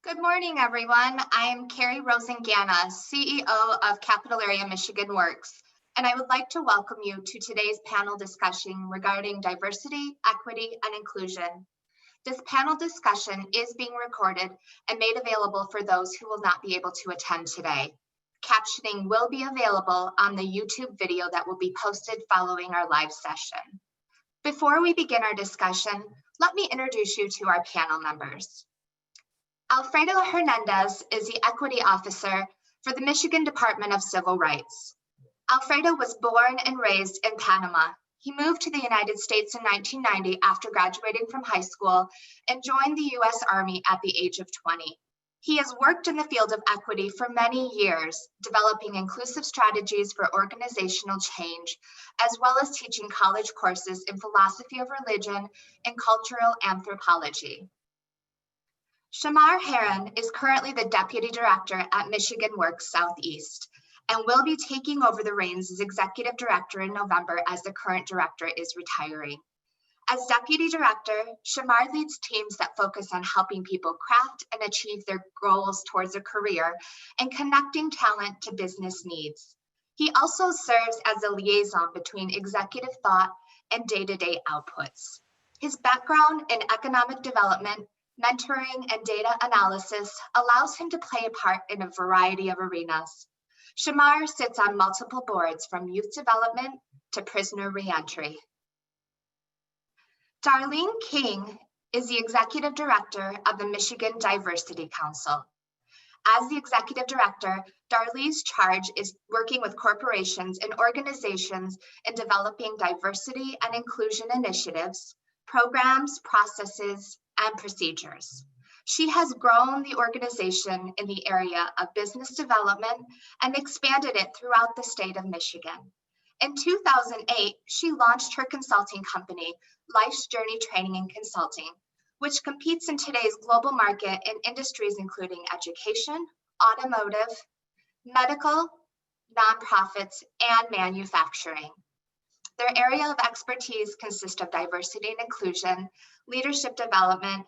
Good morning, everyone. I am Carrie Rosingana, CEO of Capital Area Michigan Works, and I would like to welcome you to today's panel discussion regarding diversity, equity, and inclusion. This panel discussion is being recorded and made available for those who will not be able to attend today. Captioning will be available on the YouTube video that will be posted following our live session. Before we begin our discussion, let me introduce you to our panel members. Alfredo Hernandez is the Equity Officer for the Michigan Department of Civil Rights. Alfredo was born and raised in Panama. He moved to the United States in 1990 after graduating from high school and joined the U.S. Army at the age of 20. He has worked in the field of equity for many years, developing inclusive strategies for organizational change, as well as teaching college courses in philosophy of religion and cultural anthropology. Shamar Herron is currently the Deputy Director at Michigan Works Southeast and will be taking over the reins as Executive Director in November as the current director is retiring. As Deputy Director, Shamar leads teams that focus on helping people craft and achieve their goals towards a career and connecting talent to business needs. He also serves as a liaison between executive thought and day-to-day outputs. His background in economic development, mentoring, and data analysis allows him to play a part in a variety of arenas. Shamar sits on multiple boards from youth development to prisoner reentry. Darlene King is the Executive Director of the Michigan Diversity Council. As the Executive Director, Darlene's charge is working with corporations and organizations in developing diversity and inclusion initiatives, programs, processes, and procedures. She has grown the organization in the area of business development and expanded it throughout the state of Michigan. In 2008, she launched her consulting company, Life's Journey Training and Consulting, which competes in today's global market in industries including education, automotive, medical, nonprofits, and manufacturing. Their area of expertise consists of diversity and inclusion, leadership development,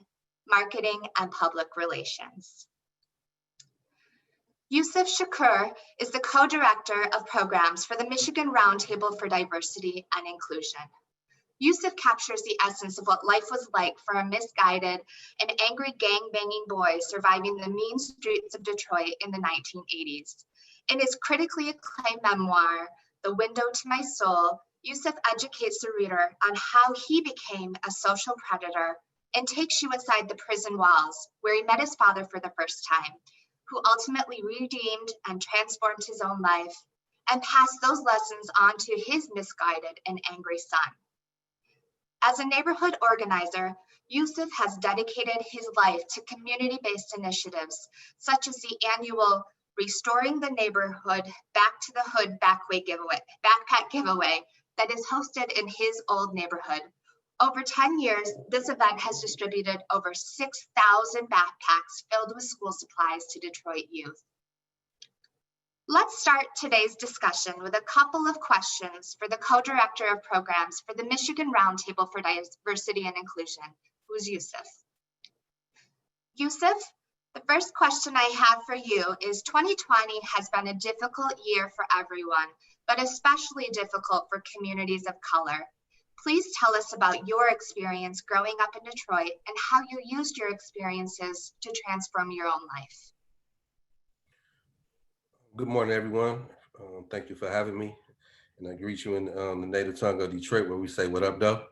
marketing, and public relations. Yusef Shakur is the co-director of programs for the Michigan Roundtable for Diversity and Inclusion. Yusef captures the essence of what life was like for a misguided and angry gang-banging boy surviving the mean streets of Detroit in the 1980s. In his critically acclaimed memoir, The Window to My Soul, Yusef educates the reader on how he became a social predator and takes you inside the prison walls where he met his father for the first time, who ultimately redeemed and transformed his own life and passed those lessons on to his misguided and angry son. As a neighborhood organizer, Yusef has dedicated his life to community-based initiatives, such as the annual Restoring the Neighborhood Back to the Hood backpack giveaway that is hosted in his old neighborhood. Over 10 years, this event has distributed over 6,000 backpacks filled with school supplies to Detroit youth. Let's start today's discussion with a couple of questions for the co-director of programs for the Michigan Roundtable for Diversity and Inclusion, who's Yusef. Yusef, the first question I have for you is 2020 has been a difficult year for everyone, but especially difficult for communities of color. Please tell us about your experience growing up in Detroit and how you used your experiences to transform your own life. Good morning, everyone. Thank you for having me. And I greet you in the native tongue of Detroit, where we say, "What up, though?"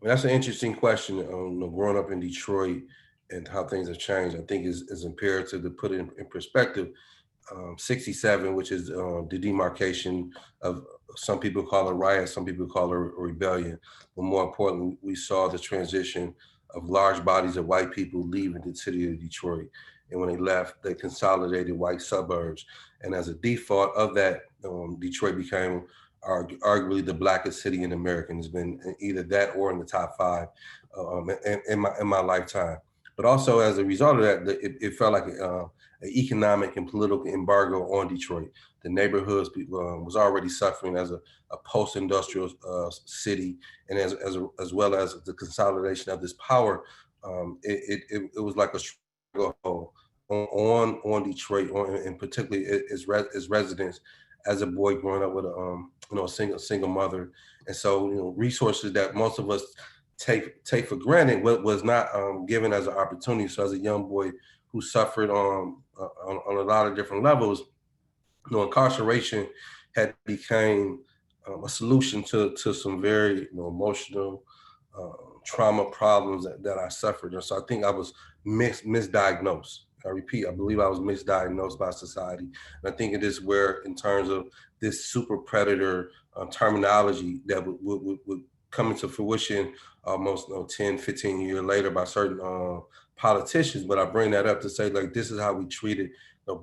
That's an interesting question. Growing up in Detroit and how things have changed, I think is imperative to put it in perspective. 67, which is the demarcation of, some people call it riot, some people call it rebellion. But more importantly, we saw the transition of large bodies of white people leaving the city of Detroit. And when they left, they consolidated white suburbs. And as a default of that, Detroit became arguably the blackest city in America. It's been either that or in the top 5 in my lifetime. But also as a result of that, it felt like an economic and political embargo on Detroit. The neighborhoods was already suffering as a post-industrial city, and as well as the consolidation of this power it was like a struggle on Detroit, and particularly as residents, as a boy growing up with a single mother, and so resources that most of us take for granted was not given as an opportunity. So as a young boy who suffered on a lot of different levels, incarceration had became a solution to some very emotional trauma problems that I suffered. And so I think I was misdiagnosed. I repeat, I believe I was misdiagnosed by society. And I think it is where, in terms of this super predator terminology that would come into fruition almost 10, 15 years later by certain politicians. But I bring that up to say, like, this is how we treated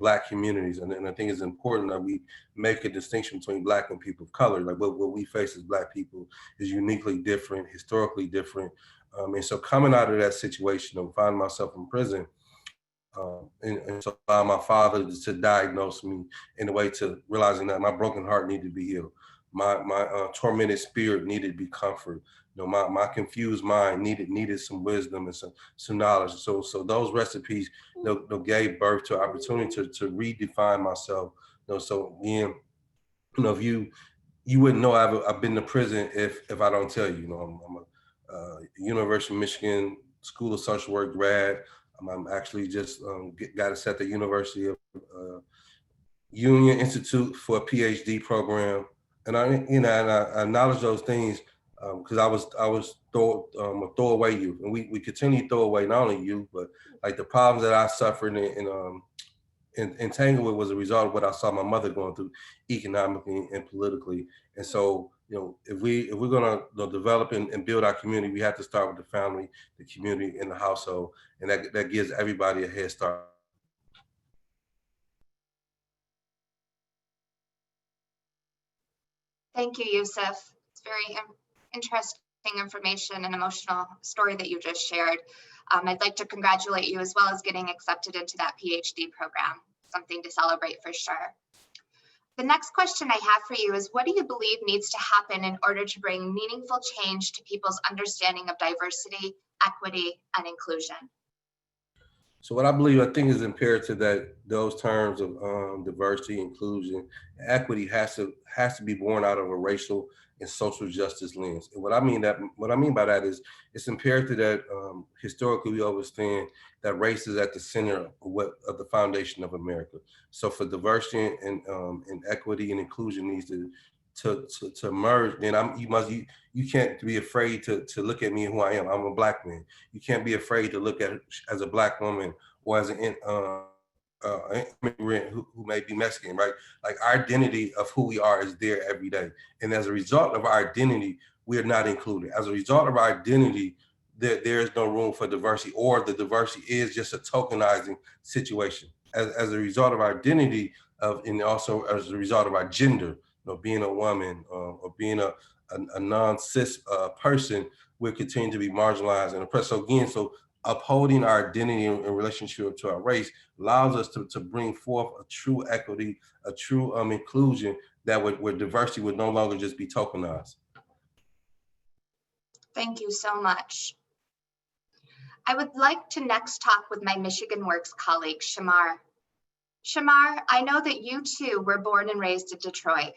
Black communities. And I think it's important that we make a distinction between Black and people of color. Like what we face as Black people is uniquely different, historically different. And so coming out of that situation of finding myself in prison, and so allowing my father to diagnose me in a way to realizing that my broken heart needed to be healed. My tormented spirit needed to be comforted. My confused mind needed some wisdom and some knowledge. So those recipes gave birth to opportunity to redefine myself. So again, if you wouldn't know I've been to prison if I don't tell you. I'm a University of Michigan School of Social Work grad. I'm actually just got to set the University of Union Institute for a PhD program, and I acknowledge those things because I was a throwaway youth, and we continue to throw away not only youth, but like the problems that I suffered in Tanglewood was a result of what I saw my mother going through economically and politically. And so, if we're gonna develop and build our community, we have to start with the family, the community, and the household, and that gives everybody a head start. Thank you, Yusef. It's very interesting information and emotional story that you just shared. I'd like to congratulate you as well as getting accepted into that PhD program, something to celebrate for sure. The next question I have for you is, what do you believe needs to happen in order to bring meaningful change to people's understanding of diversity, equity, and inclusion? So what I think is imperative that those terms of diversity, inclusion, equity has to be born out of a racial and social justice lens. And what I mean by that is it's imperative that historically we understand that race is at the center of the foundation of America. So for diversity and equity and inclusion needs to merge, then you can't be afraid to look at me and who I am. I'm a Black man. You can't be afraid to look at as a Black woman or as an immigrant who may be Mexican, right? Like our identity of who we are is there every day. And as a result of our identity, we are not included. As a result of our identity, there is no room for diversity, or the diversity is just a tokenizing situation. As a result of our identity, and also as a result of our gender, being a woman or being a non-cis person, we're continuing to be marginalized and oppressed. So again, upholding our identity in relationship to our race allows us to bring forth a true equity, a true inclusion where diversity would no longer just be tokenized. Thank you so much. I would like to next talk with my Michigan Works colleague, Shamar. Shamar, I know that you too were born and raised in Detroit.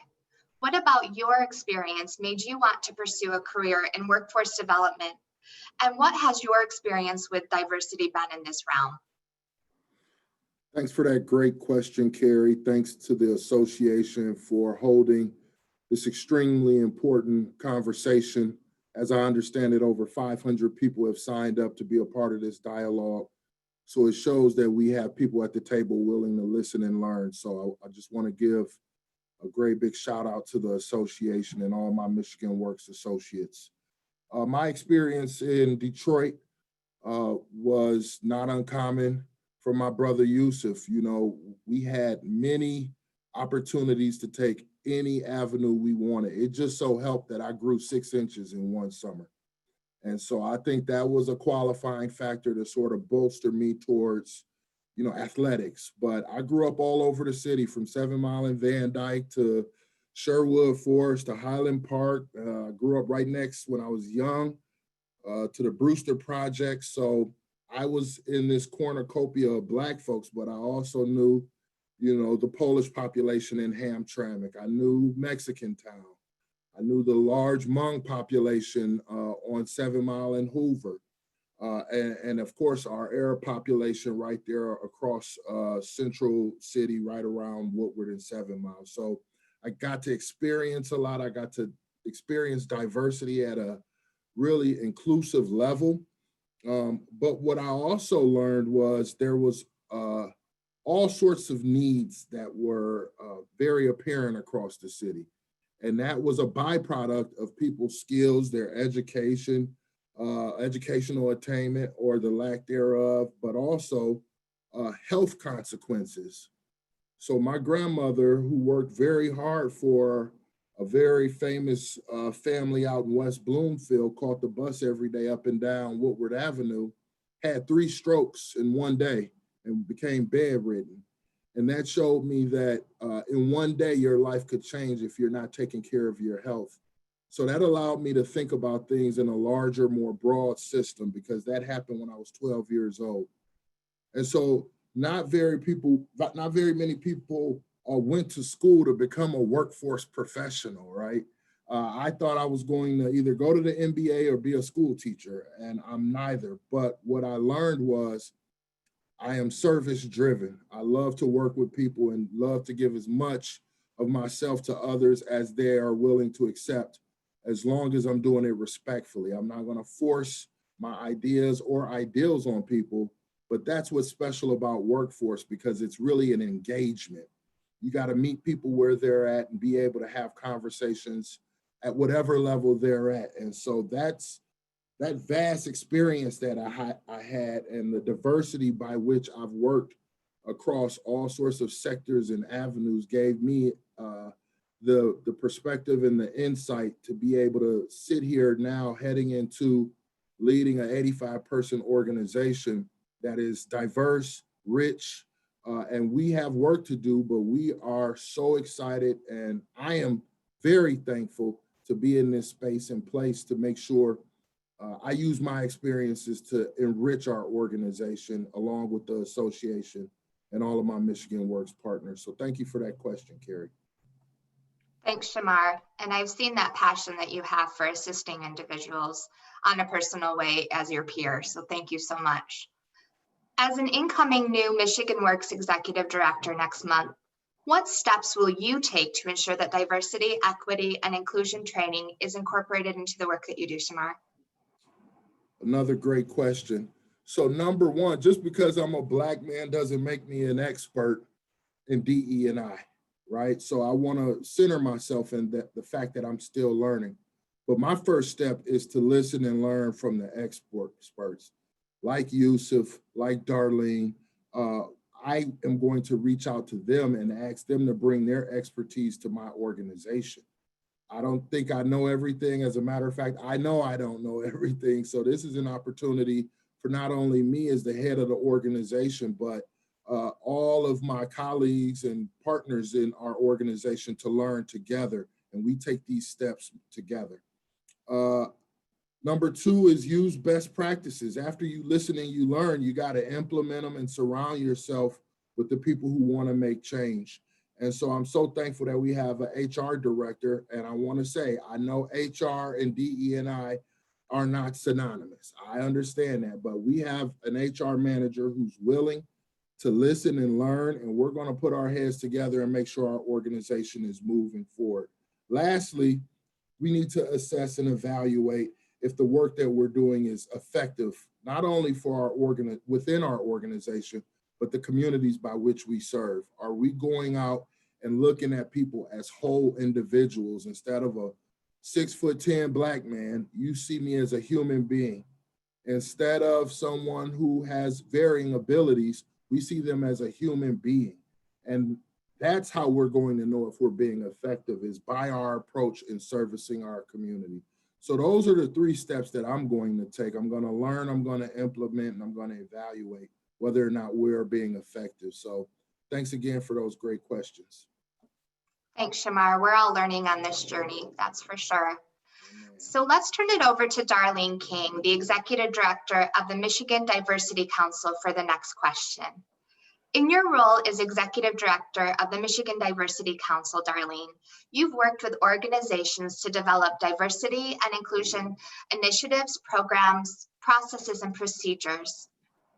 What about your experience made you want to pursue a career in workforce development? And what has your experience with diversity been in this realm? Thanks for that great question, Carrie. Thanks to the association for holding this extremely important conversation. As I understand it, over 500 people have signed up to be a part of this dialogue. So it shows that we have people at the table willing to listen and learn. So I just want to give a great big shout out to the association and all my Michigan Works associates. My experience in Detroit was not uncommon from my brother Yusef. We had many opportunities to take any avenue we wanted. It just so helped that I grew 6 inches in one summer. And so I think that was a qualifying factor to sort of bolster me towards, athletics. But I grew up all over the city, from 7 Mile and Van Dyke to Sherwood Forest to Highland Park. I grew up right next, when I was young, to the Brewster Project. So I was in this cornucopia of Black folks, but I also knew, the Polish population in Hamtramck. I knew Mexican Town. I knew the large Hmong population on 7 Mile and Hoover. And of course, our Arab population right there across Central City, right around Woodward and 7 Mile. So I got to experience a lot. I got to experience diversity at a really inclusive level. But what I also learned was there was all sorts of needs that were very apparent across the city. And that was a byproduct of people's skills, their education, educational attainment or the lack thereof, but also health consequences. So my grandmother, who worked very hard for a very famous family out in West Bloomfield, caught the bus every day up and down Woodward Avenue, had 3 strokes in one day and became bedridden. And that showed me that in one day, your life could change if you're not taking care of your health. So that allowed me to think about things in a larger, more broad system, because that happened when I was 12 years old. And so not very many people went to school to become a workforce professional, right? I thought I was going to either go to the MBA or be a school teacher, and I'm neither. But what I learned was I am service driven. I love to work with people and love to give as much of myself to others as they are willing to accept, as long as I'm doing it respectfully. I'm not going to force my ideas or ideals on people, but that's what's special about workforce, because it's really an engagement. You got to meet people where they're at and be able to have conversations at whatever level they're at. And so that's that vast experience that I had, and the diversity by which I've worked across all sorts of sectors and avenues gave me the perspective and the insight to be able to sit here now heading into leading an 85-person organization that is diverse, rich, and we have work to do, but we are so excited, and I am very thankful to be in this space and place to make sure I use my experiences to enrich our organization along with the association and all of my Michigan Works partners. So thank you for that question, Carrie. Thanks, Shamar. And I've seen that passion that you have for assisting individuals on a personal way as your peer. So thank you so much. As an incoming new Michigan Works Executive Director next month, what steps will you take to ensure that diversity, equity, and inclusion training is incorporated into the work that you do, Shamar? Another great question. So number one, just because I'm a Black man doesn't make me an expert in DE&I, right? So I want to center myself in the fact that I'm still learning. But my first step is to listen and learn from the experts, like Yusef, like Darlene. I am going to reach out to them and ask them to bring their expertise to my organization. I don't think I know everything. As a matter of fact, I know I don't know everything. So this is an opportunity for not only me as the head of the organization, but all of my colleagues and partners in our organization to learn together. And we take these steps together. Number two is use best practices. After you listen and you learn, you got to implement them and surround yourself with the people who want to make change. And so I'm so thankful that we have an HR director. And I want to say, I know HR and DE&I are not synonymous. I understand that, but we have an HR manager who's willing to listen and learn, and we're going to put our heads together and make sure our organization is moving forward. Lastly, we need to assess and evaluate if the work that we're doing is effective, not only for within our organization, but the communities by which we serve. Are we going out and looking at people as whole individuals? Instead of a 6'10" Black man, you see me as a human being. Instead of someone who has varying abilities, we see them as a human being. And that's how we're going to know if we're being effective, is by our approach in servicing our community. So those are the 3 steps that I'm going to take. I'm going to learn, I'm going to implement, and I'm going to evaluate whether or not we're being effective. So thanks again for those great questions. Thanks, Shamar. We're all learning on this journey, that's for sure. So let's turn it over to Darlene King, the Executive Director of the Michigan Diversity Council, for the next question. In your role as Executive Director of the Michigan Diversity Council, Darlene, you've worked with organizations to develop diversity and inclusion initiatives, programs, processes, and procedures.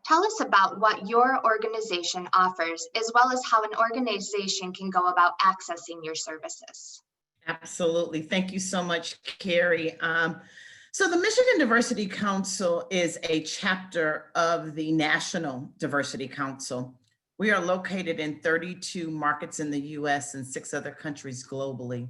Tell us about what your organization offers, as well as how an organization can go about accessing your services. Absolutely. Thank you so much, Carrie. So the Michigan Diversity Council is a chapter of the National Diversity Council. We are located in 32 markets in the US and 6 other countries globally.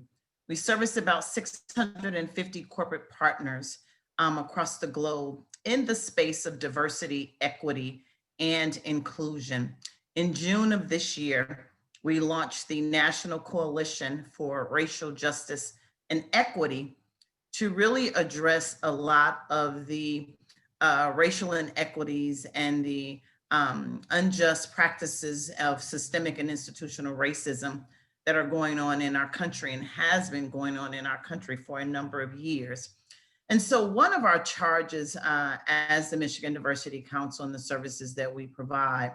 We service about 650 corporate partners across the globe in the space of diversity, equity, and inclusion. In June of this year, we launched the National Coalition for Racial Justice and Equity to really address a lot of the racial inequities and the unjust practices of systemic and institutional racism that are going on in our country and has been going on in our country for a number of years. And so one of our charges as the Michigan Diversity Council and the services that we provide,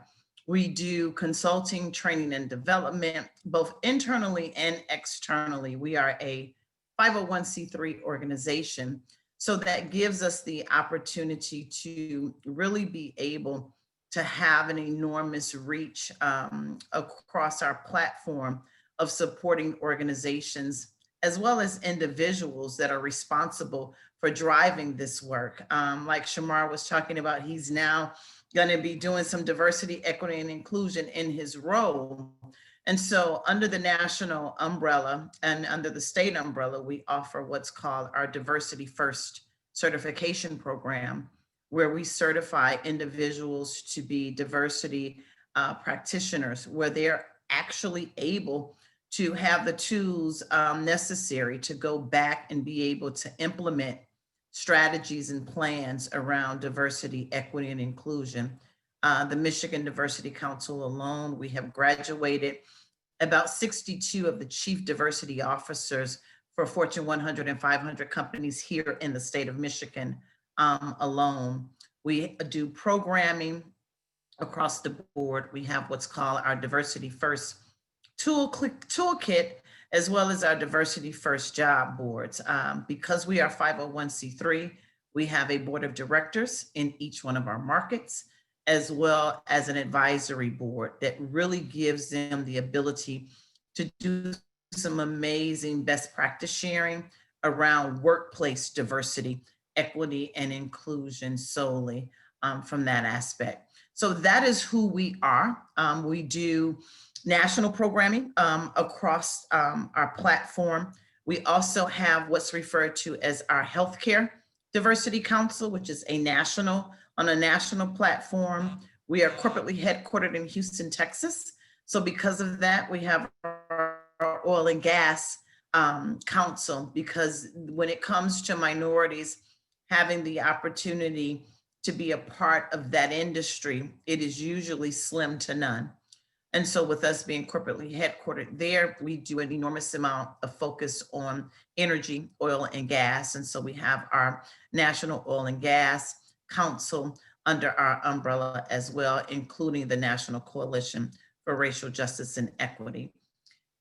we do consulting, training, and development, both internally and externally. We are a 501c3 organization, so that gives us the opportunity to really be able to have an enormous reach across our platform of supporting organizations, as well as individuals that are responsible for driving this work. Like Shamar was talking about, he's now going to be doing some diversity, equity, and inclusion in his role. And so under the national umbrella and under the state umbrella, we offer what's called our Diversity First certification program, where we certify individuals to be diversity practitioners, where they're actually able to have the tools necessary to go back and be able to implement strategies and plans around diversity, equity, and inclusion. The Michigan Diversity Council alone, we have graduated about 62 of the chief diversity officers for Fortune 100 and 500 companies here in the state of Michigan alone. We do programming across the board. We have what's called our Diversity First toolkit, as well as our Diversity First job boards. Because we are 501c3, we have a board of directors in each one of our markets, as well as an advisory board that really gives them the ability to do some amazing best practice sharing around workplace diversity, equity, and inclusion solely from that aspect. So that is who we are. We do national programming across our platform. We also have what's referred to as our Healthcare Diversity Council, which is on a national platform. We are corporately headquartered in Houston, Texas. So because of that, we have our oil and gas council, because when it comes to minorities having the opportunity to be a part of that industry, it is usually slim to none. And so with us being corporately headquartered there, we do an enormous amount of focus on energy, oil and gas. And so we have our National Oil and Gas Council under our umbrella as well, including the National Coalition for Racial Justice and Equity.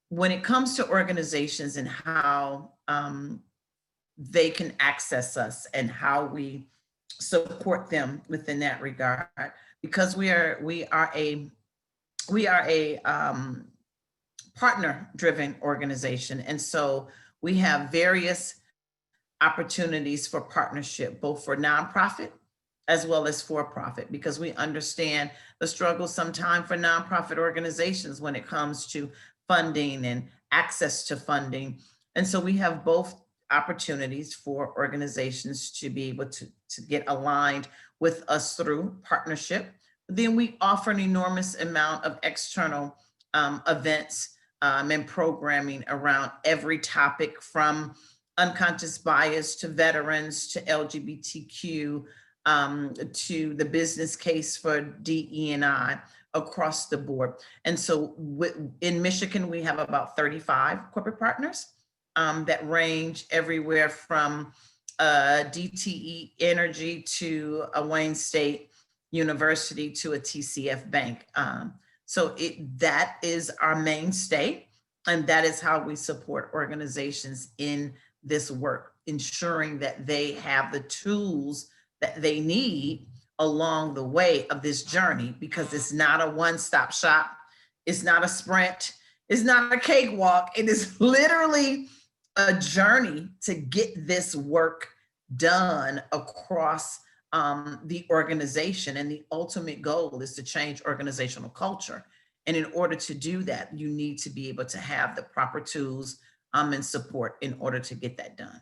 When it comes to organizations and how they can access us and how we support them within that regard, because we are a partner-driven organization. And so we have various opportunities for partnership, both for nonprofit as well as for-profit, because we understand the struggle sometimes for nonprofit organizations when it comes to funding and access to funding. And so we have both opportunities for organizations to be able to get aligned with us through partnership. Then we offer an enormous amount of external events and programming around every topic, from unconscious bias to veterans to LGBTQ to the business case for DE&I across the board. And so in Michigan, we have about 35 corporate partners. that range everywhere from DTE Energy to a Wayne State University to a TCF Bank. So that is our mainstay, and that is how we support organizations in this work, ensuring that they have the tools that they need along the way of this journey, because it's not a one-stop shop. It's not a sprint. It's not a cakewalk. It is literally a journey to get this work done across the organization. And the ultimate goal is to change organizational culture. And in order to do that, you need to be able to have the proper tools and support in order to get that done.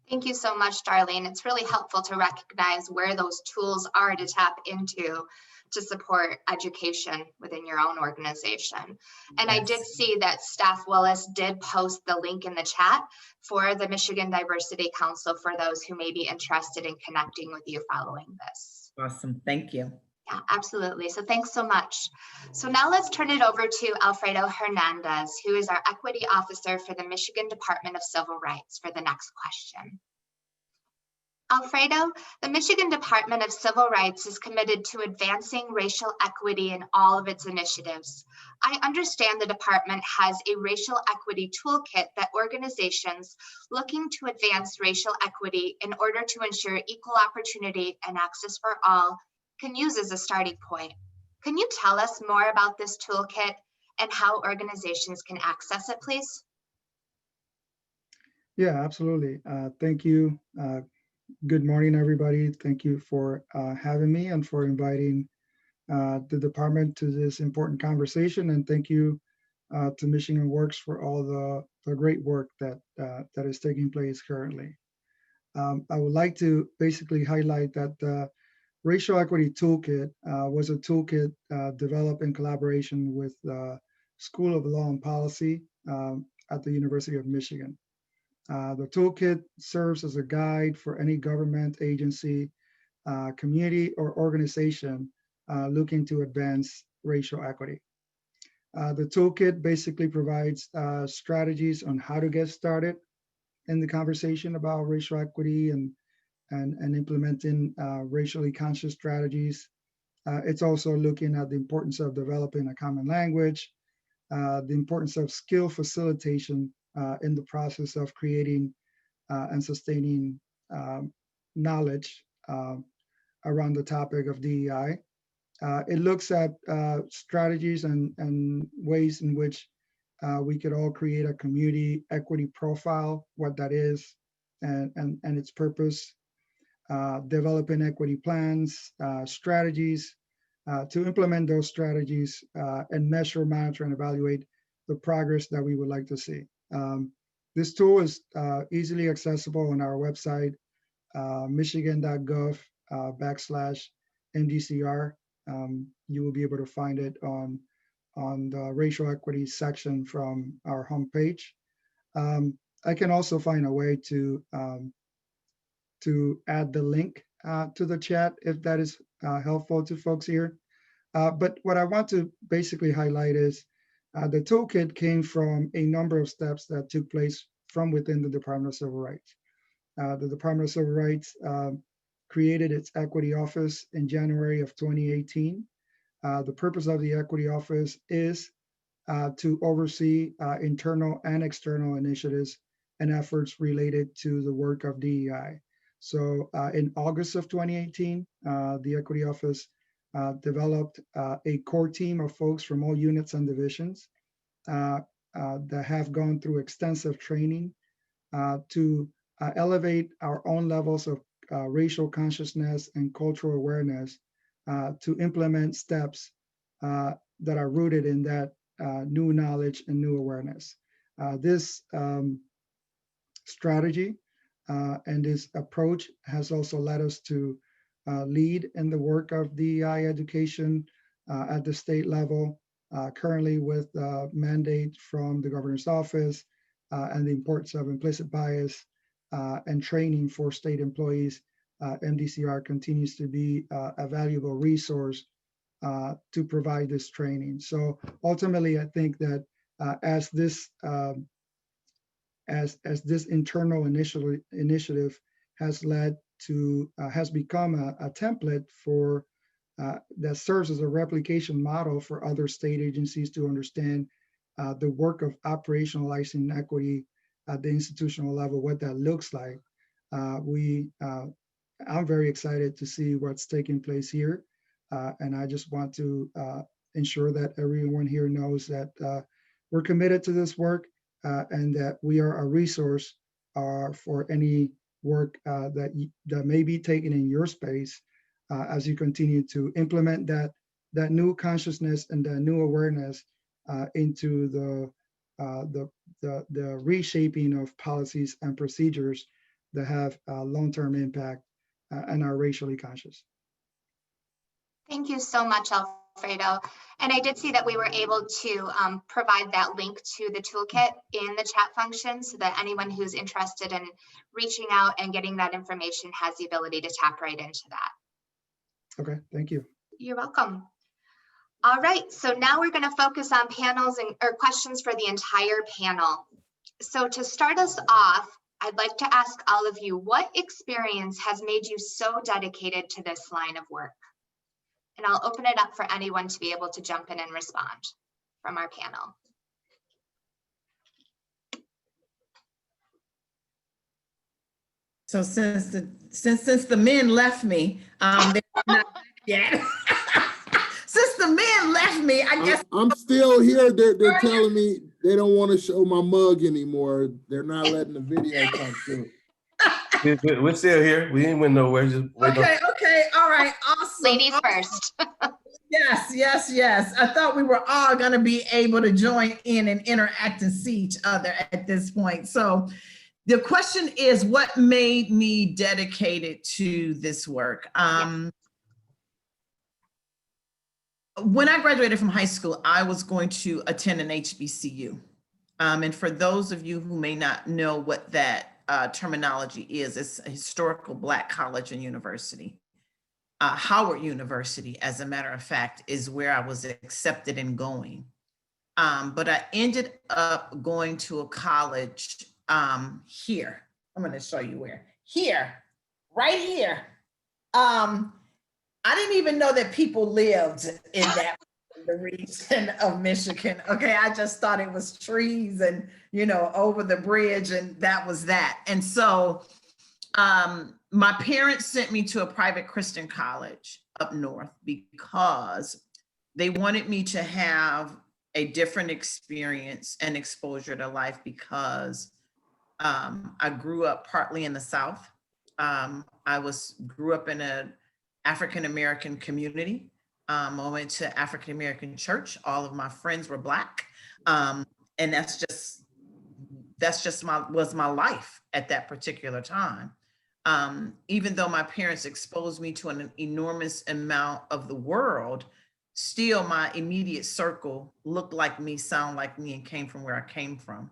Thank you so much, Darlene. It's really helpful to recognize where those tools are to tap into to support education within your own organization. And I did see that Staff Willis did post the link in the chat for the Michigan Diversity Council for those who may be interested in connecting with you following this. Awesome, thank you. Yeah, absolutely. So thanks so much. So now let's turn it over to Alfredo Hernandez, who is our Equity Officer for the Michigan Department of Civil Rights, for the next question. Alfredo, the Michigan Department of Civil Rights is committed to advancing racial equity in all of its initiatives. I understand the department has a racial equity toolkit that organizations looking to advance racial equity in order to ensure equal opportunity and access for all can use as a starting point. Can you tell us more about this toolkit and how organizations can access it, please? Yeah, absolutely. Thank you. Good morning, everybody. Thank you for having me and for inviting the department to this important conversation. And thank you to Michigan Works for all the great work that is taking place currently. I would like to basically highlight that the Racial Equity Toolkit was a toolkit developed in collaboration with the School of Law and Policy at the University of Michigan. The toolkit serves as a guide for any government agency, community, or organization looking to advance racial equity. The toolkit basically provides strategies on how to get started in the conversation about racial equity and implementing racially conscious strategies. It's also looking at the importance of developing a common language, the importance of skill facilitation in the process of creating and sustaining knowledge around the topic of DEI. It looks at strategies and ways in which we could all create a community equity profile, what that is, and its purpose, developing equity plans, strategies, to implement those strategies and measure, monitor, and evaluate the progress that we would like to see. This tool is easily accessible on our website, michigan.gov/MDCR. You will be able to find it on the racial equity section from our homepage. I can also find a way to add the link to the chat if that is helpful to folks here. But what I want to basically highlight is the toolkit came from a number of steps that took place from within the Department of Civil Rights. The Department of Civil Rights created its Equity Office in January of 2018. The purpose of the Equity Office is to oversee internal and external initiatives and efforts related to the work of DEI. So in August of 2018, the Equity Office developed a core team of folks from all units and divisions that have gone through extensive training to elevate our own levels of racial consciousness and cultural awareness to implement steps that are rooted in that new knowledge and new awareness. This strategy and this approach has also led us to lead in the work of DEI education at the state level, currently with mandate from the governor's office and the importance of implicit bias and training for state employees. MDCR continues to be a valuable resource to provide this training. So ultimately, I think that as this as this internal initiative has led to, has become a template for that serves as a replication model for other state agencies to understand the work of operationalizing equity at the institutional level, what that looks like. I'm very excited to see what's taking place here. And I just want to ensure that everyone here knows that we're committed to this work and that we are a resource for any work that may be taken in your space as you continue to implement that new consciousness and that new awareness into the reshaping of policies and procedures that have long-term impact and are racially conscious. Thank you so much, Alfredo. And I did see that we were able to provide that link to the toolkit in the chat function so that anyone who's interested in reaching out and getting that information has the ability to tap right into that. Okay, thank you. You're welcome. All right, so now we're going to focus on panels or questions for the entire panel. So to start us off, I'd like to ask all of you, what experience has made you so dedicated to this line of work? And I'll open it up for anyone to be able to jump in and respond from our panel. So since the men left me, they're not yet. Since the men left me, I guess I'm still here. They're telling me they don't want to show my mug anymore. They're not letting the video come through. We're still here. We ain't went nowhere. Just wait. Okay, all right, awesome. Ladies first. Yes. I thought we were all gonna be able to join in and interact and see each other at this point. So the question is, what made me dedicated to this work? When I graduated from high school, I was going to attend an HBCU. And for those of you who may not know what that terminology is, it's a historical Black college and university. Howard University, as a matter of fact, is where I was accepted and going. But I ended up going to a college here. I'm going to show you where. Here, right here. I didn't even know that people lived in that the region of Michigan. Okay, I just thought it was trees and, over the bridge, and that was that. And so my parents sent me to a private Christian college up north because they wanted me to have a different experience and exposure to life because I grew up partly in the South. I grew up in an African-American community. I went to African-American church. All of my friends were Black. And that's just my life at that particular time. Even though my parents exposed me to an enormous amount of the world, still my immediate circle looked like me, sound like me, and came from where I came from.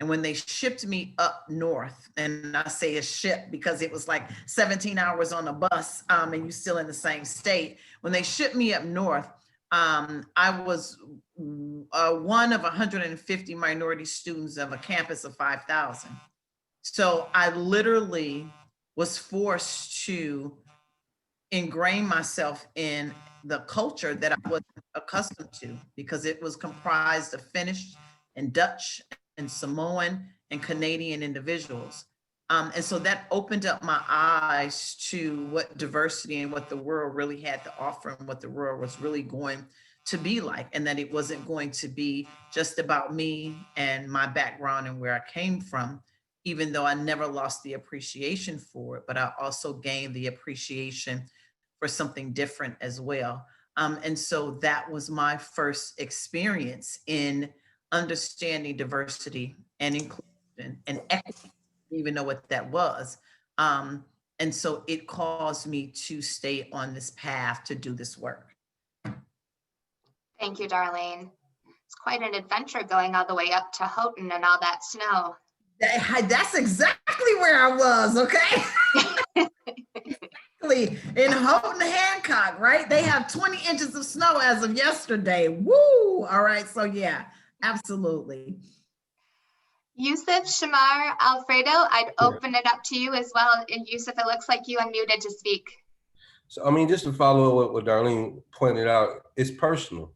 And when they shipped me up north, and I say a ship because it was like 17 hours on a bus, and you're still in the same state. When they shipped me up north, I was one of 150 minority students of a campus of 5,000. So I literally was forced to ingrain myself in the culture that I wasn't accustomed to, because it was comprised of Finnish and Dutch and Samoan and Canadian individuals. And so that opened up my eyes to what diversity and what the world really had to offer and what the world was really going to be like, and that it wasn't going to be just about me and my background and where I came from, even though I never lost the appreciation for it, but I also gained the appreciation for something different as well. And so that was my first experience in understanding diversity and inclusion and equity, even know what that was. And so it caused me to stay on this path to do this work. Thank you, Darlene. It's quite an adventure going all the way up to Houghton and all that snow. That's exactly where I was, okay? Exactly, in Houghton, Hancock, right? They have 20 inches of snow as of yesterday. Woo! All right, so yeah, absolutely. Yusef, Shamar, Alfredo, I'd open it up to you as well. And Yusef, it looks like you unmuted to speak. So, I mean, just to follow up what Darlene pointed out, it's personal.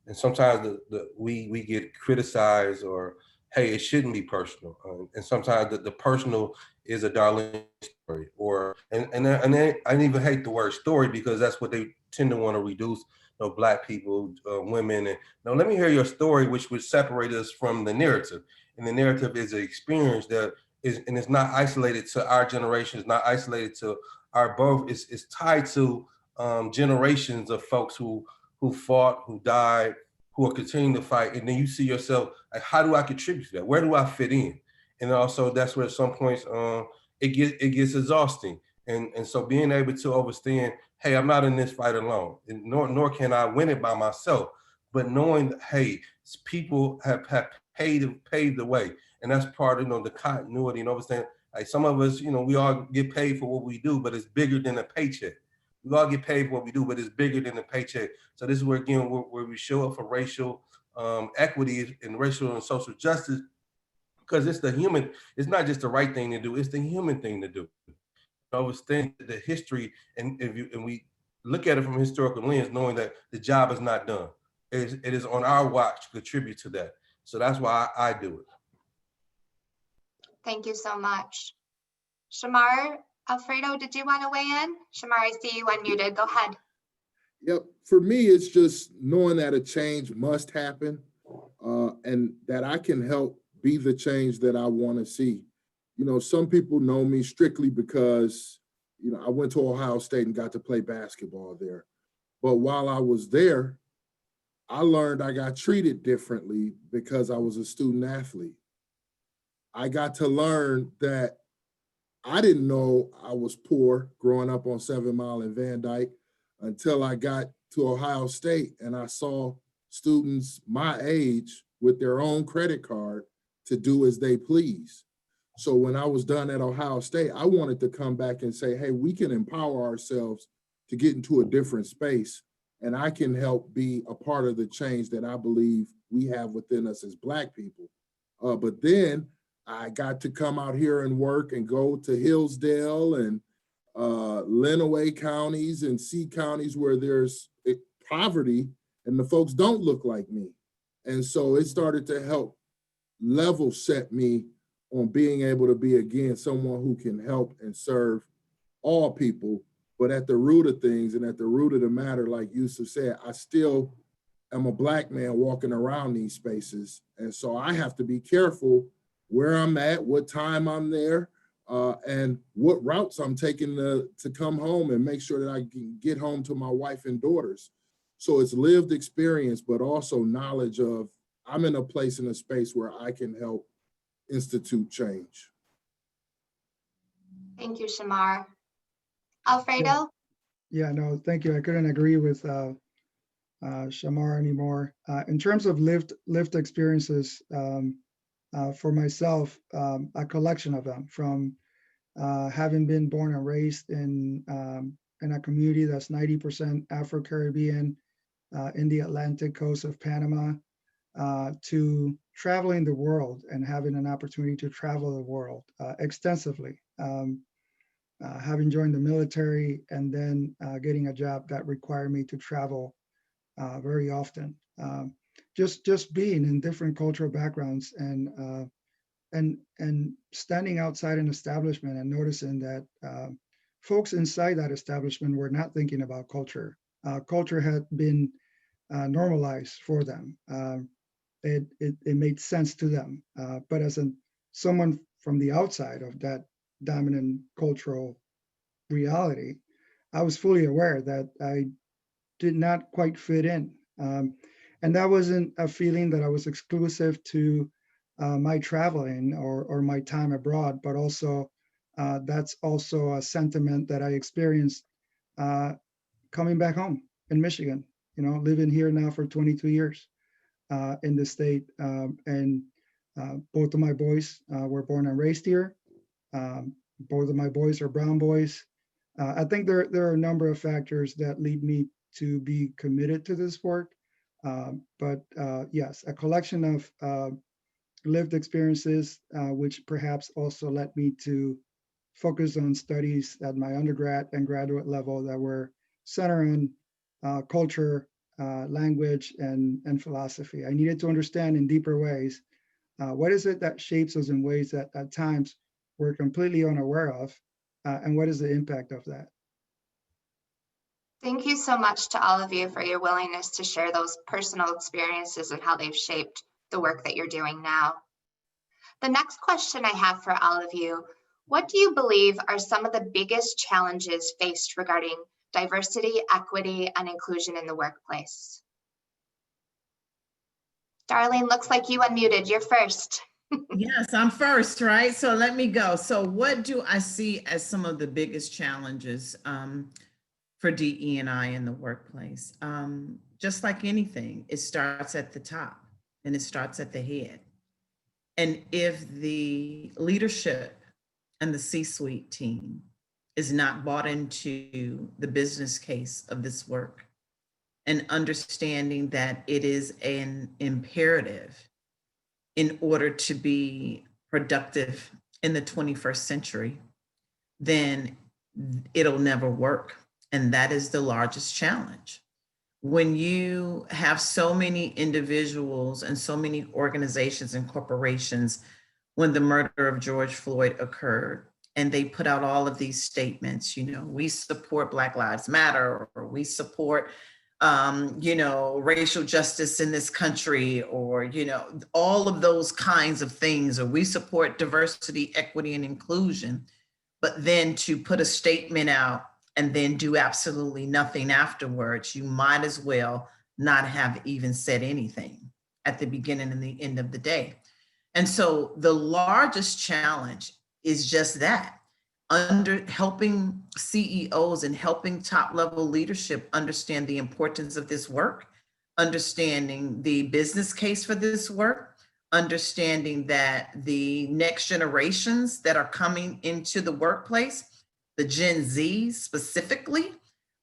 And sometimes we get criticized or, hey, it shouldn't be personal. And sometimes the personal is a Darlene story. And I even hate the word story because that's what they tend to want to reduce, Black people, women. And let me hear your story, which would separate us from the narrative. And the narrative is an experience that is, and it's not isolated to our generation. It's not isolated to our birth. It's tied to generations of folks who fought, who died, who are continuing to fight. And then you see yourself, like, how do I contribute to that? Where do I fit in? And also that's where at some points it gets exhausting. And so being able to understand, hey, I'm not in this fight alone, and nor can I win it by myself. But knowing that, hey, people have paved the way. And that's part of the continuity and understand. Like some of us, we all get paid for what we do, but it's bigger than a paycheck. We all get paid for what we do, but it's bigger than a paycheck. So this is where, again, where we show up for racial equity and racial and social justice, because it's not just the right thing to do, it's the human thing to do. Understand the history, and we look at it from a historical lens, knowing that the job is not done. It is on our watch to contribute to that. So that's why I do it. Thank you so much. Shamar, Alfredo, did you want to weigh in? Shamar, I see you unmuted. Go ahead. Yep. For me, it's just knowing that a change must happen and that I can help be the change that I want to see. Some people know me strictly because, I went to Ohio State and got to play basketball there. But while I was there, I learned I got treated differently because I was a student athlete. I got to learn that I didn't know I was poor growing up on 7 Mile and Van Dyke until I got to Ohio State and I saw students my age with their own credit card to do as they please. So when I was done at Ohio State, I wanted to come back and say, hey, we can empower ourselves to get into a different space, and I can help be a part of the change that I believe we have within us as Black people. But then I got to come out here and work and go to Hillsdale and Lenawee counties and see counties where there's poverty and the folks don't look like me. And so it started to help level set me on being able to be, again, someone who can help and serve all people. But at the root of things and at the root of the matter, like Yusef said, I still am a Black man walking around these spaces. And so I have to be careful where I'm at, what time I'm there, and what routes I'm taking to come home and make sure that I can get home to my wife and daughters. So it's lived experience, but also knowledge of I'm in a place in a space where I can help institute change. Thank you, Shamar. Alfredo? Yeah, no, thank you. I couldn't agree with Shamar anymore. In terms of lived experiences, for myself, a collection of them, from having been born and raised in a community that's 90% Afro-Caribbean in the Atlantic coast of Panama, to traveling the world and having an opportunity to travel the world extensively, having joined the military and then getting a job that required me to travel very often. Just being in different cultural backgrounds and standing outside an establishment and noticing that folks inside that establishment were not thinking about culture. Culture had been normalized for them. It made sense to them. But as someone from the outside of that dominant cultural reality, I was fully aware that I did not quite fit in. And that wasn't a feeling that I was exclusive to my traveling or my time abroad, but also that's also a sentiment that I experienced coming back home in Michigan, living here now for 22 years in the state. And both of my boys were born and raised here. Both of my boys are brown boys. I think there are a number of factors that lead me to be committed to this work. But yes, a collection of lived experiences, which perhaps also led me to focus on studies at my undergrad and graduate level that were centered on culture, language, and philosophy. I needed to understand in deeper ways what is it that shapes us in ways that at times we're completely unaware of, and what is the impact of that? Thank you so much to all of you for your willingness to share those personal experiences and how they've shaped the work that you're doing now. The next question I have for all of you, what do you believe are some of the biggest challenges faced regarding diversity, equity, and inclusion in the workplace? Darlene, looks like you unmuted. You're first. Yes, I'm first, right? So let me go. So what do I see as some of the biggest challenges for DE&I in the workplace? Just like anything, it starts at the top and it starts at the head. And if the leadership and the C-suite team is not bought into the business case of this work and understanding that it is an imperative in order to be productive in the 21st century, then it'll never work. And that is the largest challenge. When you have so many individuals and so many organizations and corporations, when the murder of George Floyd occurred, and they put out all of these statements, you know, we support Black Lives Matter, or we support, you know, racial justice in this country, or, you know, all of those kinds of things, or we support diversity, equity, and inclusion. But then to put a statement out and then do absolutely nothing afterwards, you might as well not have even said anything at the beginning and the end of the day. And so the largest challenge is just that, helping CEOs and helping top level leadership understand the importance of this work, understanding the business case for this work, understanding that the next generations that are coming into the workplace, the Gen Z specifically,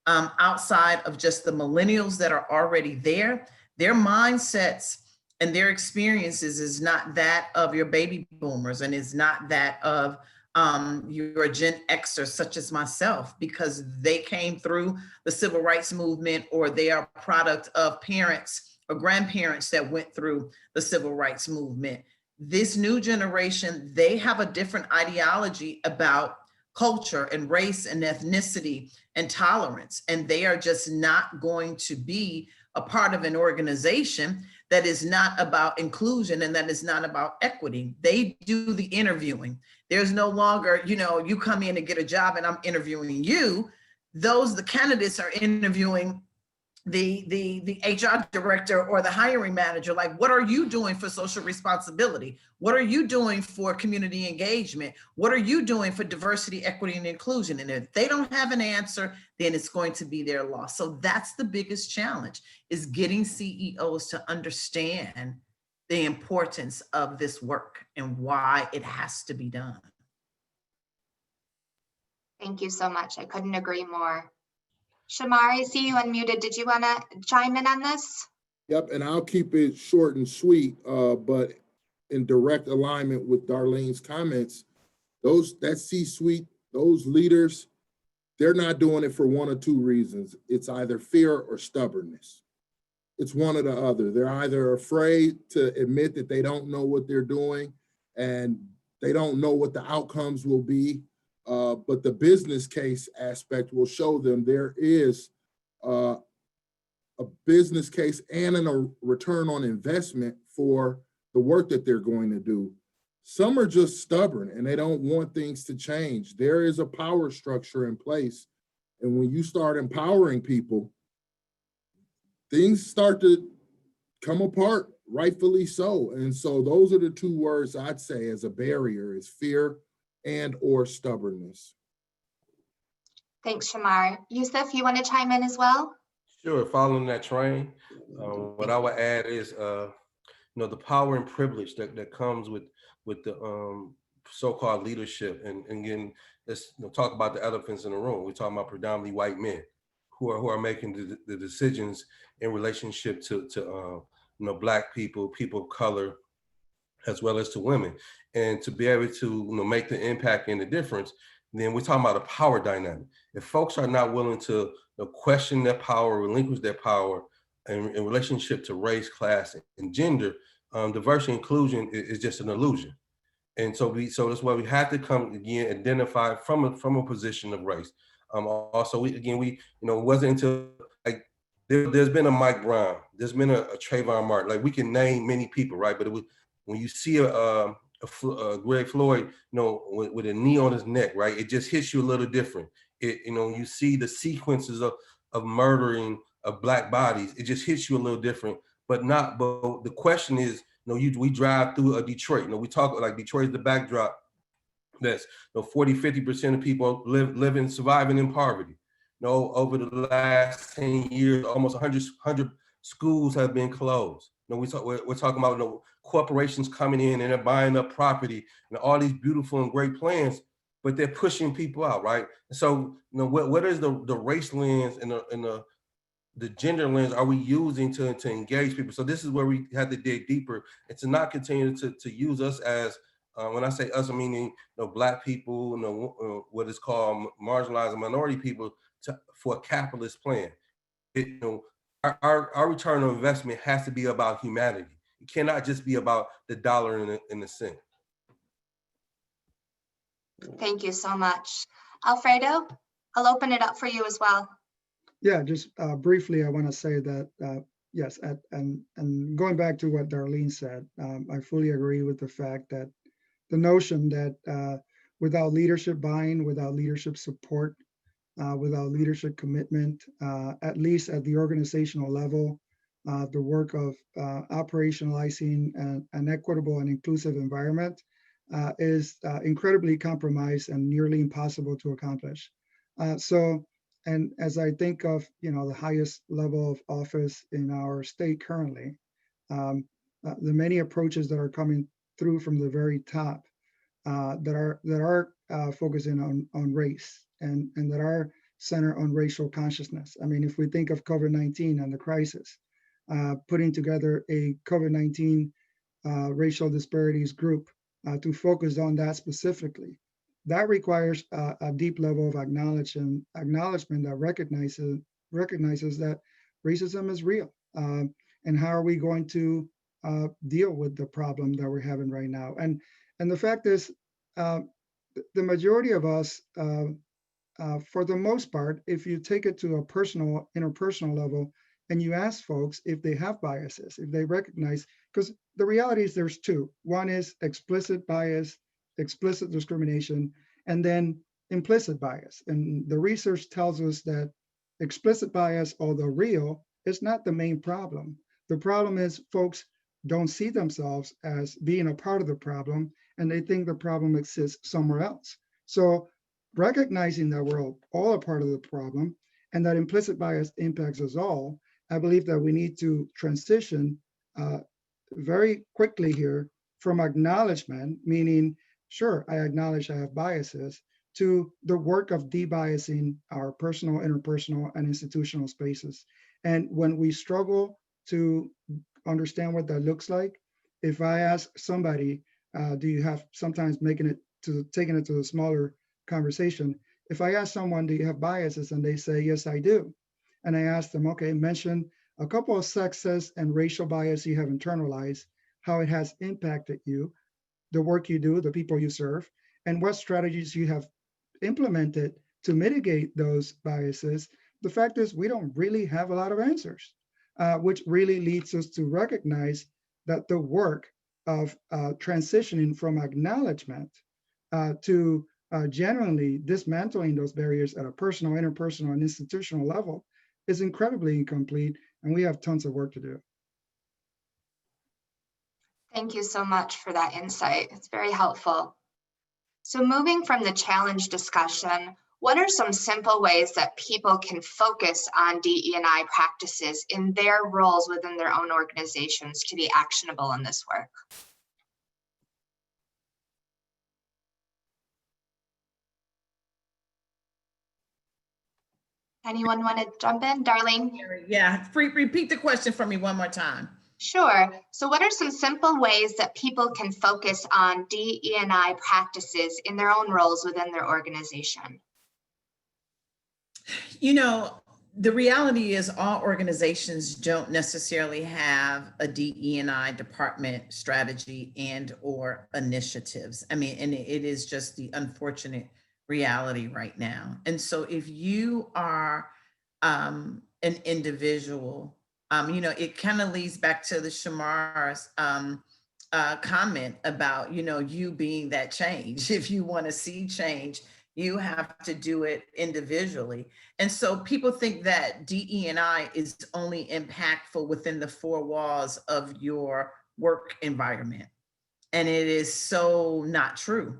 outside of just the millennials that are already there, their mindsets and their experiences is not that of your baby boomers, and is not that of your Gen Xers such as myself, because they came through the civil rights movement, or they are a product of parents or grandparents that went through the civil rights movement. This new generation, they have a different ideology about culture and race and ethnicity and tolerance, and they are just not going to be a part of an organization that is not about inclusion and that is not about equity. They do the interviewing. There's no longer, you know, you come in to get a job and I'm interviewing you. The candidates are interviewing the HR director or the hiring manager. Like, what are you doing for social responsibility? What are you doing for community engagement? What are you doing for diversity, equity, and inclusion? And if they don't have an answer, then it's going to be their loss. So that's the biggest challenge, is getting CEOs to understand the importance of this work and why it has to be done. Thank you so much. I couldn't agree more. Shamar, I see you unmuted. Did you want to chime in on this? Yep, and I'll keep it short and sweet, but in direct alignment with Darlene's comments, that C-suite, those leaders, they're not doing it for one or two reasons. It's either fear or stubbornness. It's one or the other. They're either afraid to admit that they don't know what they're doing and they don't know what the outcomes will be. But the business case aspect will show them there is a business case and a return on investment for the work that they're going to do. Some are just stubborn and they don't want things to change. There is a power structure in place. And when you start empowering people, things start to come apart, rightfully so. And so those are the two words I'd say as a barrier, is fear and or stubbornness. Thanks, Shamar. Yusef, you want to chime in as well? Sure, following that train, what I would add is, you know, the power and privilege that comes with the so-called leadership. And again, let's talk about the elephants in the room. We're talking about predominantly white men who are making the decisions in relationship to you know, Black people, people of color, as well as to women. And to be able to make the impact and the difference, then we're talking about a power dynamic. If folks are not willing to question their power, relinquish their power in relationship to race, class, and gender, diversity and inclusion is just an illusion. And so that's why we have to come again, identify from a position of race. Also, it wasn't until like there's been a Mike Brown, there's been a Trayvon Martin. Like we can name many people, right? But it was, when you see a Greg Floyd, with a knee on his neck, right? It just hits you a little different. You see the sequences of murdering of Black bodies. It just hits you a little different. But the question is, we drive through Detroit. We talk like Detroit is the backdrop. That's 40-50% of people surviving in poverty. Over the last 10 years, almost 100 schools have been closed. We're talking about corporations coming in and they're buying up property and all these beautiful and great plans, but they're pushing people out, right? So, what is the race lens and the gender lens are we using to engage people? So this is where we have to dig deeper and to not continue to use us as, when I say us, I mean Black people, what is called marginalized and minority people for a capitalist plan. Our return on investment has to be about humanity. It cannot just be about the dollar and the cent. Thank you so much. Alfredo, I'll open it up for you as well. Yeah, just briefly, I want to say that, yes, and going back to what Darlene said, I fully agree with the fact that the notion that without leadership buy-in, without leadership support, without leadership commitment, at least at the organizational level, the work of operationalizing an equitable and inclusive environment is incredibly compromised and nearly impossible to accomplish. And as I think of, the highest level of office in our state currently, the many approaches that are coming through from the very top that are focusing on race and that are centered on racial consciousness. I mean, if we think of COVID-19 and the crisis, putting together a COVID-19 racial disparities group to focus on that specifically, that requires a deep level of acknowledgement that recognizes that racism is real. And how are we going to deal with the problem that we're having right now? And the fact is, the majority of us, for the most part, if you take it to a interpersonal level, and you ask folks if they have biases, if they recognize, because the reality is there's two. One is explicit bias, explicit discrimination, and then implicit bias. And the research tells us that explicit bias, although real, is not the main problem. The problem is folks don't see themselves as being a part of the problem, and they think the problem exists somewhere else. So recognizing that we're all a part of the problem and that implicit bias impacts us all, I believe that we need to transition very quickly here from acknowledgement, meaning, sure, I acknowledge I have biases, to the work of debiasing our personal, interpersonal, and institutional spaces. And when we struggle to understand what that looks like, if I ask somebody, do you have, sometimes taking it to the smaller conversation, if I ask someone, do you have biases? And they say, yes, I do. And I ask them, okay, mention a couple of sexist and racial bias you have internalized, how it has impacted you, the work you do, the people you serve, and what strategies you have implemented to mitigate those biases. The fact is, we don't really have a lot of answers, which really leads us to recognize that the work of transitioning from acknowledgement to genuinely dismantling those barriers at a personal, interpersonal, and institutional level is incredibly incomplete, and we have tons of work to do. Thank you so much for that insight. It's very helpful. So moving from the challenge discussion, what are some simple ways that people can focus on DE&I practices in their roles within their own organizations to be actionable in this work? Anyone want to jump in? Darlene? Yeah, repeat the question for me one more time. Sure. So what are some simple ways that people can focus on DE&I practices in their own roles within their organization? You know, the reality is all organizations don't necessarily have a DE&I department strategy and or initiatives. I mean, and it is just the unfortunate reality right now. And so if you are an individual, you know, it kind of leads back to the Shamar's comment about, you know, you being that change. If you want to see change, you have to do it individually. And so people think that DE&I is only impactful within the four walls of your work environment. And it is so not true.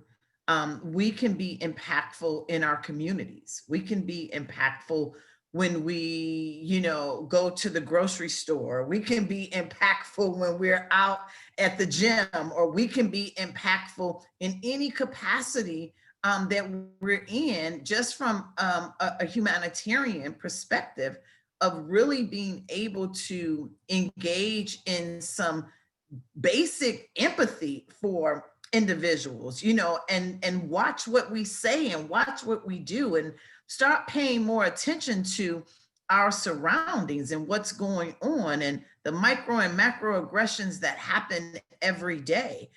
We can be impactful in our communities. We can be impactful when we, you know, go to the grocery store. We can be impactful when we're out at the gym, or we can be impactful in any capacity that we're in, just from a humanitarian perspective of really being able to engage in some basic empathy for individuals, you know, and watch what we say and watch what we do, and start paying more attention to our surroundings and what's going on, and the micro and macro aggressions that happen every day.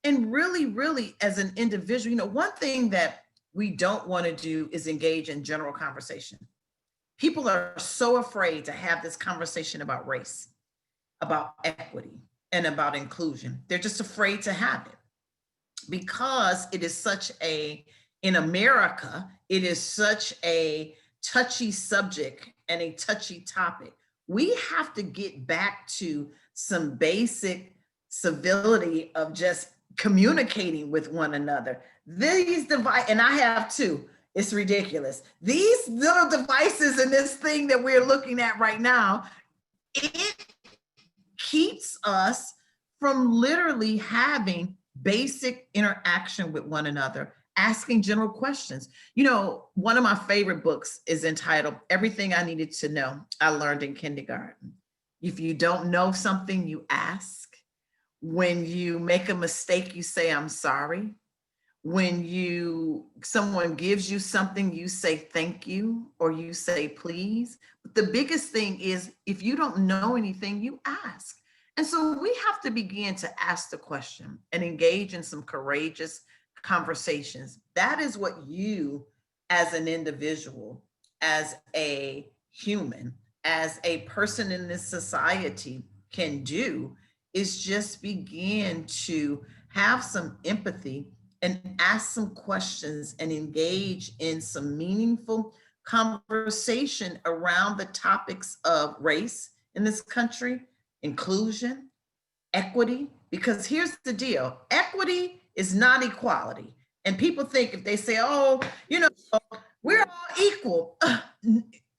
And really, as an individual, you know, one thing that we don't want to do is engage in general conversation. People are so afraid to have this conversation about race, about equity, and about inclusion. They're just afraid to have it because it is such in America, it is such a touchy subject and a touchy topic. We have to get back to some basic civility of just communicating with one another. These devices, and I have two, it's ridiculous. These little devices and this thing that we're looking at right now, it keeps us from literally having basic interaction with one another, asking general questions. You know, one of my favorite books is entitled Everything I Needed to Know I Learned in Kindergarten. If you don't know something, you ask. When you make a mistake, you say, I'm sorry. When someone gives you something, you say thank you, or you say please. But the biggest thing is, if you don't know anything, you ask. And so we have to begin to ask the question and engage in some courageous conversations. That is what you, as an individual, as a human, as a person in this society can do, is just begin to have some empathy and ask some questions and engage in some meaningful conversation around the topics of race in this country, inclusion, equity, because here's the deal, equity is not equality. And people think if they say, oh, you know, we're all equal.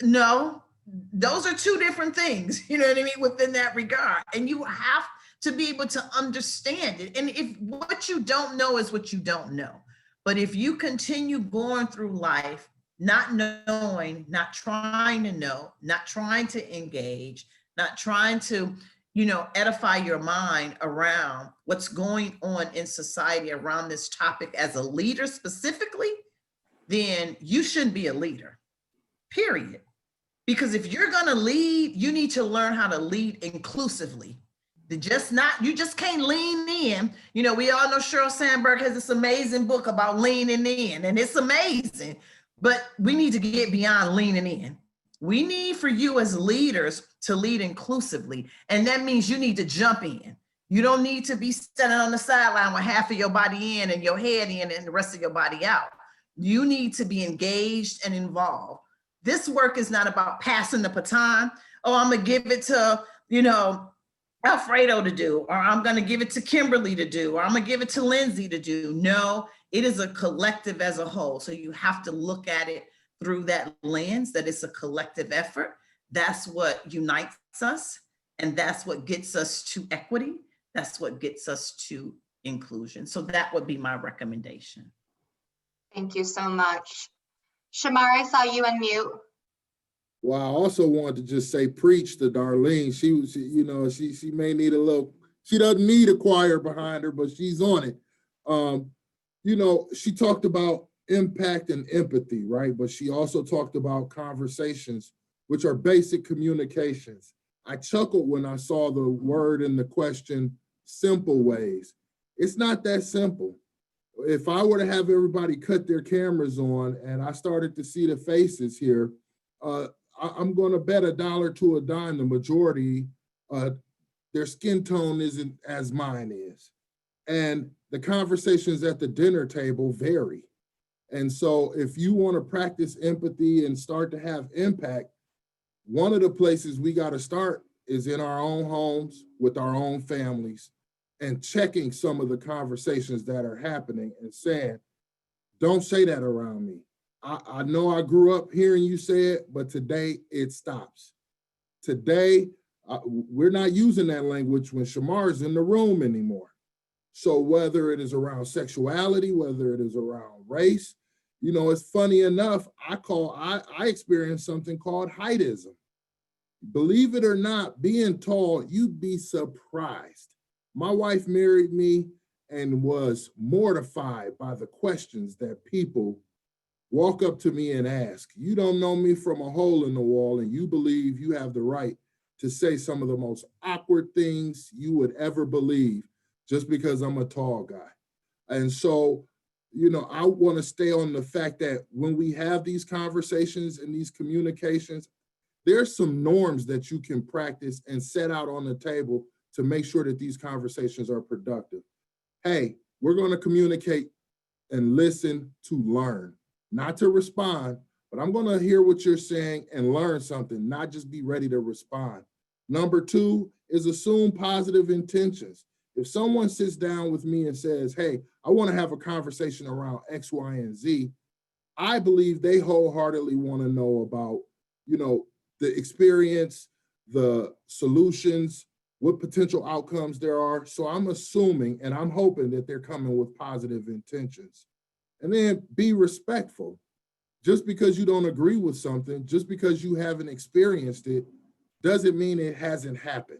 No, those are two different things, you know what I mean, within that regard. And you have to be able to understand it. And if what you don't know is what you don't know. But if you continue going through life, not knowing, not trying to know, not trying to engage, not trying to, you know, edify your mind around what's going on in society around this topic as a leader specifically, then you shouldn't be a leader, period. Because if you're gonna lead, you need to learn how to lead inclusively. You just can't lean in. You know, we all know Sheryl Sandberg has this amazing book about leaning in, and it's amazing, but we need to get beyond leaning in. We need for you as leaders to lead inclusively. And that means you need to jump in. You don't need to be standing on the sideline with half of your body in and your head in and the rest of your body out. You need to be engaged and involved. This work is not about passing the baton. Oh, I'm gonna give it to, you know, Alfredo to do, or I'm gonna give it to Kimberly to do, or I'm gonna give it to Lindsay to do. No, it is a collective as a whole. So you have to look at it through that lens, that it's a collective effort. That's what unites us. And that's what gets us to equity. That's what gets us to inclusion. So that would be my recommendation. Thank you so much. Shamar, I saw you unmute. Well, I also wanted to just say preach to Darlene. She may need a little, she doesn't need a choir behind her, but she's on it. She talked about impact and empathy, right? But she also talked about conversations, which are basic communications. I chuckled when I saw the word in the question, simple ways. It's not that simple. If I were to have everybody cut their cameras on and I started to see the faces here, I'm going to bet $1 to a dime the majority, their skin tone isn't as mine is. And the conversations at the dinner table vary. And so if you want to practice empathy and start to have impact, one of the places we got to start is in our own homes with our own families and checking some of the conversations that are happening and saying, don't say that around me. I know I grew up hearing you say it, but today it stops. Today, we're not using that language when Shamar's in the room anymore. So whether it is around sexuality, whether it is around race, it's funny enough, I experienced something called heightism. Believe it or not, being tall, you'd be surprised. My wife married me and was mortified by the questions that people walk up to me and ask. You don't know me from a hole in the wall, and you believe you have the right to say some of the most awkward things you would ever believe just because I'm a tall guy. And so, I want to stay on the fact that when we have these conversations and these communications, there's some norms that you can practice and set out on the table to make sure that these conversations are productive. Hey, we're going to communicate and listen to learn, not to respond, but I'm going to hear what you're saying and learn something, not just be ready to respond. Number 2 is assume positive intentions. If someone sits down with me and says, hey, I want to have a conversation around X, Y, and Z, I believe they wholeheartedly want to know about, the experience, the solutions, what potential outcomes there are. So I'm assuming and I'm hoping that they're coming with positive intentions. And then be respectful. Just because you don't agree with something, just because you haven't experienced it, doesn't mean it hasn't happened.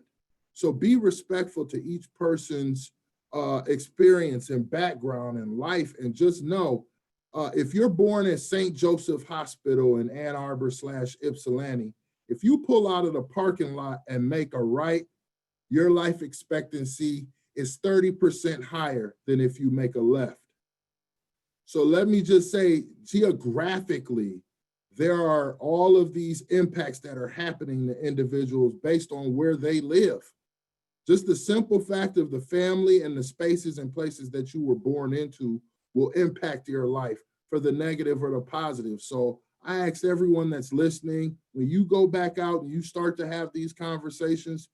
So be respectful to each person's experience and background and life, and just know if you're born at St. Joseph Hospital in Ann Arbor / Ypsilanti, if you pull out of the parking lot and make a right, your life expectancy is 30% higher than if you make a left. So let me just say, geographically, there are all of these impacts that are happening to individuals based on where they live. Just the simple fact of the family and the spaces and places that you were born into will impact your life for the negative or the positive. So I ask everyone that's listening, when you go back out and you start to have these conversations,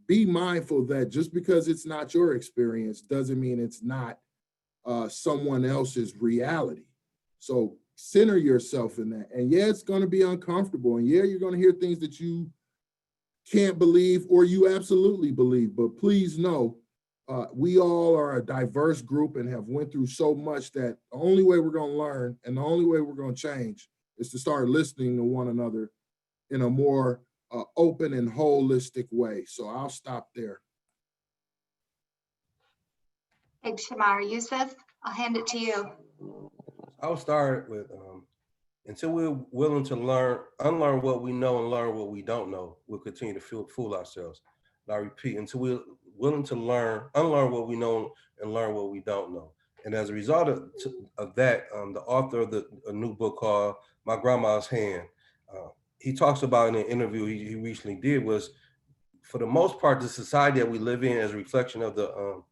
be mindful that just because it's not your experience doesn't mean it's not someone else's reality. So center yourself in that. And yeah, it's going to be uncomfortable. And yeah, you're going to hear things that you can't believe or you absolutely believe. But please know, we all are a diverse group and have went through so much that the only way we're going to learn and the only way we're going to change is to start listening to one another in a more open and holistic way. So I'll stop there. Thanks, Shamar. Yusef, I'll hand it to you. I'll start with, until we're willing to unlearn what we know and learn what we don't know, we'll continue to fool ourselves. And I repeat, until we're willing to unlearn what we know and learn what we don't know. And as a result of that, the author of a new book called My Grandma's Hand, he talks about in an interview he recently did was, for the most part, the society that we live in as a reflection of the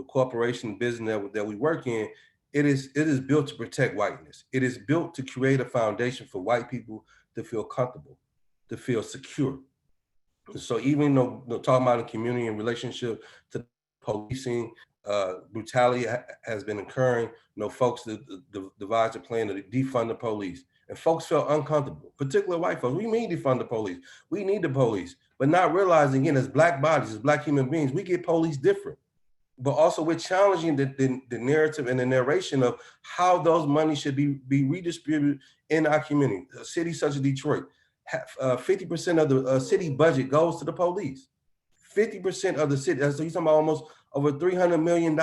corporation business that we work in, it is built to protect whiteness. It is built to create a foundation for white people to feel comfortable, to feel secure. So even though talking about the community and relationship to policing, brutality has been occurring, folks devise a plan to defund the police. And folks felt uncomfortable, particularly white folks. We mean defund the police. We need the police, but not realizing, again, as Black bodies, as Black human beings, we get police different. But also we're challenging the narrative and the narration of how those money should be redistributed in our community. A city such as Detroit 50% of the city budget goes to the police. 50% of the city, so you're talking about almost over $300 million.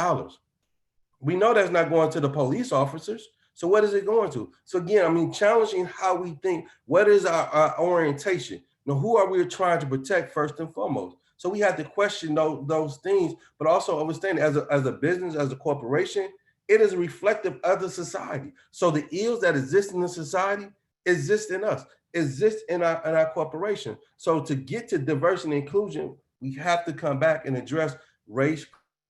We know that's not going to the police officers. So what is it going to? So again, I mean, challenging how we think, what is our orientation? You know, who are we trying to protect first and foremost? So we have to question those things, but also understand as a business, as a corporation, it is reflective of the society. So the ills that exist in the society exist in us, exist in our corporation. So to get to diversity and inclusion, we have to come back and address race,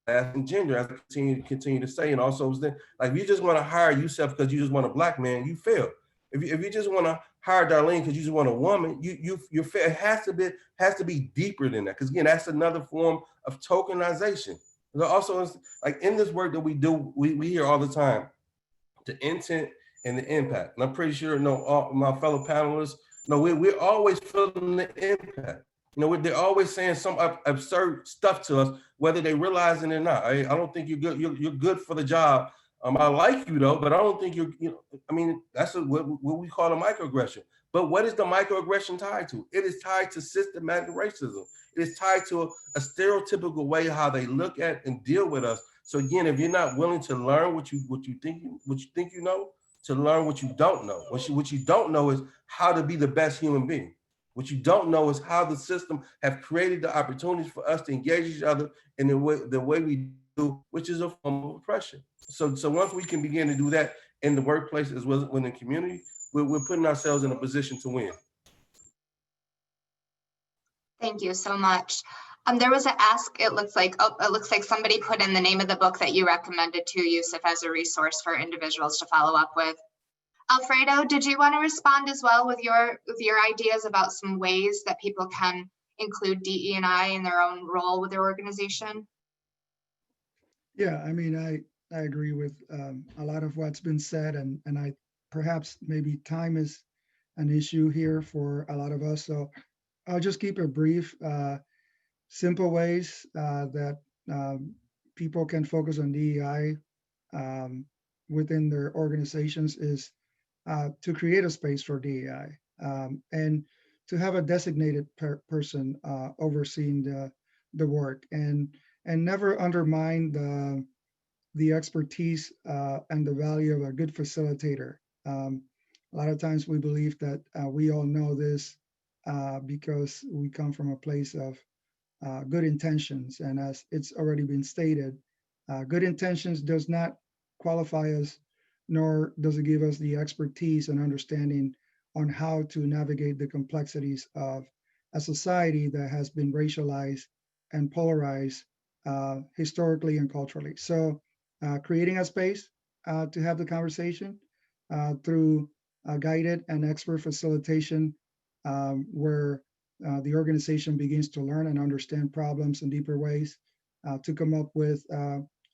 class, and gender, as I continue to say. And also, like, if you just want to hire Yusef because you just want a black man, you fail. If you just want to hire Darlene because you just want a woman, you fail. It has to be deeper than that. Because again, that's another form of tokenization. Also, like in this work that we do, we hear all the time the intent and the impact. And I'm pretty sure, all my fellow panelists, we're always feeling the impact. They're always saying some absurd stuff to us, whether they realize it or not. I don't think you're good. You're good for the job. I like you though, but I don't think that's what we call a microaggression. But what is the microaggression tied to? It is tied to systematic racism. It is tied to a stereotypical way how they look at and deal with us. So again, if you're not willing to learn what you think you know, to learn what you don't know. What you don't know is how to be the best human being. What you don't know is how the system have created the opportunities for us to engage each other in the way we do, which is a form of oppression. So once we can begin to do that in the workplace as well as within the community, we're putting ourselves in a position to win. Thank you so much. There was an ask, it looks like somebody put in the name of the book that you recommended to Yusef as a resource for individuals to follow up with. Alfredo, did you want to respond as well with your ideas about some ways that people can include DE&I in their own role with their organization? Yeah, I mean, I agree with a lot of what's been said, and I perhaps maybe time is an issue here for a lot of us. So I'll just keep it brief. Simple ways that people can focus on DEI within their organizations is to create a space for DEI and to have a designated person overseeing the work, and never undermine the expertise and the value of a good facilitator. A lot of times we believe that we all know this because we come from a place of good intentions. And as it's already been stated, good intentions does not qualify us, nor does it give us the expertise and understanding on how to navigate the complexities of a society that has been racialized and polarized historically and culturally. So creating a space to have the conversation through guided and expert facilitation where the organization begins to learn and understand problems in deeper ways to come up with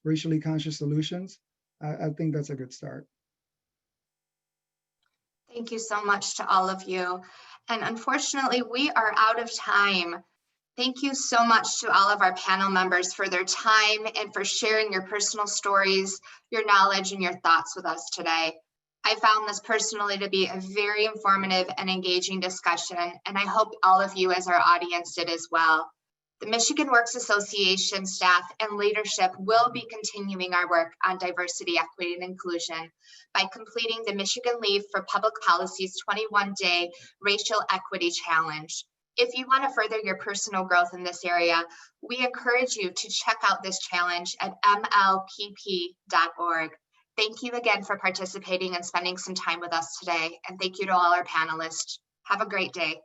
racially conscious solutions. I think that's a good start. Thank you so much to all of you. And unfortunately, we are out of time. Thank you so much to all of our panel members for their time and for sharing your personal stories, your knowledge, and your thoughts with us today. I found this personally to be a very informative and engaging discussion, and I hope all of you as our audience did as well. The Michigan Works Association staff and leadership will be continuing our work on diversity, equity, and inclusion by completing the Michigan Leave for Public Policy's 21-day Racial Equity Challenge. If you want to further your personal growth in this area, we encourage you to check out this challenge at mlpp.org. Thank you again for participating and spending some time with us today. And thank you to all our panelists. Have a great day.